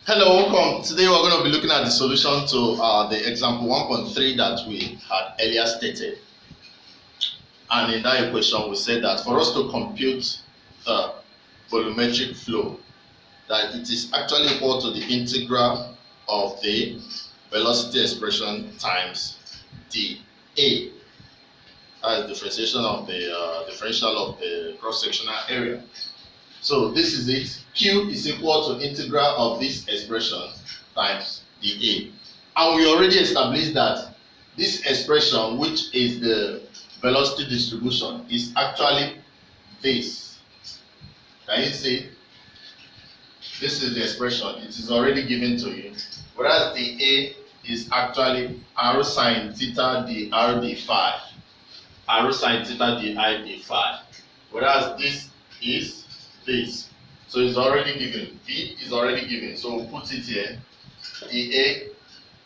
Hello, welcome. Today we're going to be looking at the solution to the example 1.3 that we had earlier stated. And in that equation, we said that for us to compute the volumetric flow, that it is actually equal to the integral of the velocity expression times dA. That is differentiation of the differential of the cross-sectional area. So this is it. Q is equal to integral of this expression times dA. And we already established that this expression, which is the velocity distribution, is actually this. Can you see? This is the expression. It is already given to you. Whereas dA is actually r sine theta dr d phi. R sine theta di d phi. Whereas this is this. So it's already given. V is already given. So we'll put it here. dA,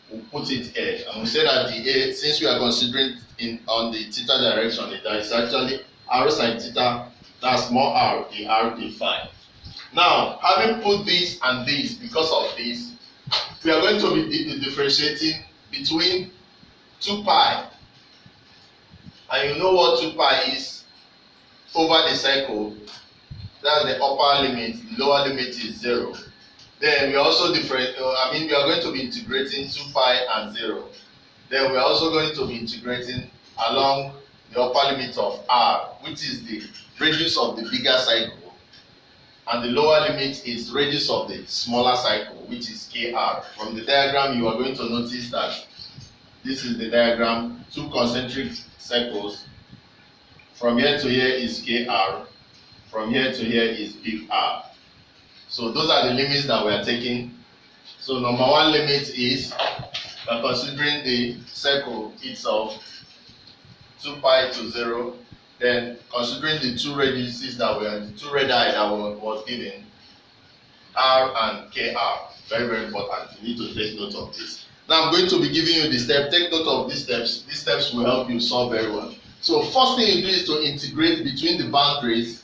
we'll put it here. And we say that dA, since we are considering on the theta direction, that is actually r sine theta, that's small r, dr d phi. Now, having put this and this, because of this, we are going to be differentiating between 2 pi. And you know what 2 pi is over the circle. That's the upper limit, the lower limit is 0. Then we are also we are going to be integrating 2 pi and 0. Then we are also going to be integrating along the upper limit of r, which is the radius of the bigger cycle, and the lower limit is radius of the smaller cycle, which is kr. From the diagram, you are going to notice that this is the diagram, 2 concentric circles. From here to here is kr. From here to here is big R. So those are the limits that we are taking. So number 1 limit is, by considering the circle itself, 2 pi to 0. Then considering the 2 radiuses that were, the 2 radii that was given, R and KR. Very, very important. You need to take note of this. Now I'm going to be giving you the step. Take note of these steps. These steps will help you solve very well. So first thing you do is to integrate between the boundaries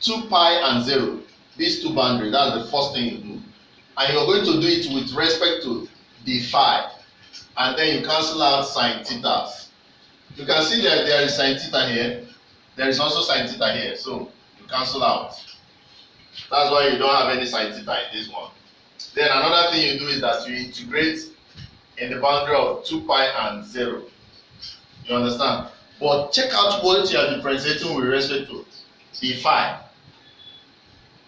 2 pi and 0. These two boundaries, that's the first thing you do. And you're going to do it with respect to the phi. And then you cancel out sine thetas. You can see that there is sine theta here. There is also sine theta here. So you cancel out. That's why you don't have any sine theta in this one. Then another thing you do is that you integrate in the boundary of 2 pi and 0. You understand? But check out what you are differentiating with respect to the phi.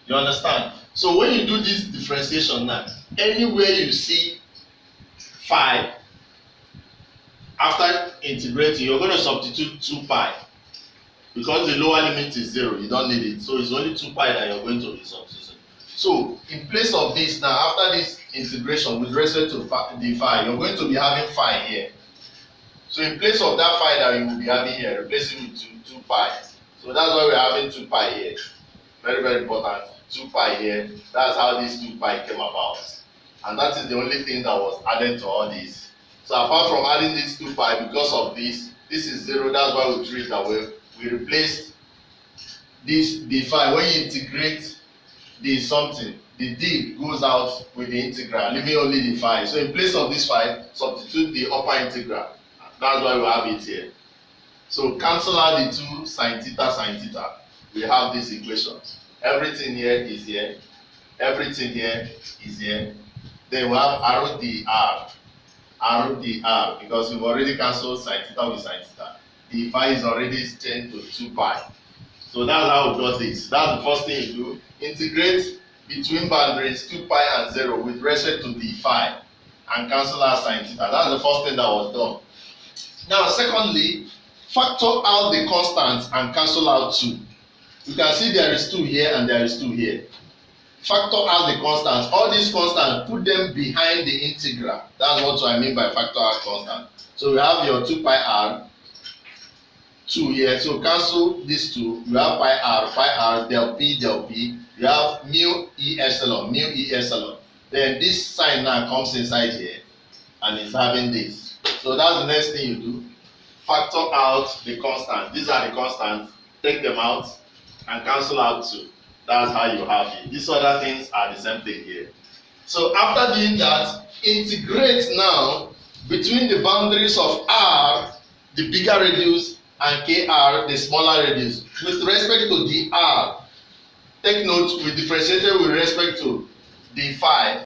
You understand? So when you do this differentiation now, anywhere you see phi, after integrating, you're going to substitute 2 pi. Because the lower limit is 0, you don't need it. So it's only 2 pi that you're going to be substituting. So in place of this now, after this integration with respect to the phi, you're going to be having phi here. So in place of that phi that you will be having here, replace it with 2 pi. So that's why we're having 2 pi here. Very, very important. 2 pi here. That's how this 2 pi came about. And that is the only thing that was added to all this. So apart from adding this 2 pi, because of this is 0. That's why we treat it that way. We replaced this the phi. When you integrate the something, the d goes out with the integral, leaving only the phi. So in place of this phi, substitute the upper integral. That's why we have it here. So cancel out the 2 sine theta. We have this equation. Everything here is here. Everything here is here. Then we have r dr, because we've already cancelled sine theta with sine theta. The phi is already changed to 2 pi. So that's how we got this. That's the first thing you do. Integrate between boundaries 2 pi and 0 with respect to the phi and cancel out sine theta. That's the first thing that was done. Now, secondly, factor out the constants and cancel out 2. You can see there is 2 here and there is 2 here. Factor out the constants. All these constants, put them behind the integral. That's what I mean by factor out constant. So we have your 2 pi r, 2 here. So cancel these 2. You have pi r, del p. You have mu e epsilon. Then this sign now comes inside here and it's having this. So that's the next thing you do. Factor out the constant. These are the constants. Take them out and cancel out 2. That's how you have it. These other things are the same thing here. So after doing that, integrate now between the boundaries of R, the bigger radius, and KR, the smaller radius. With respect to the R, take note we differentiated with respect to the phi.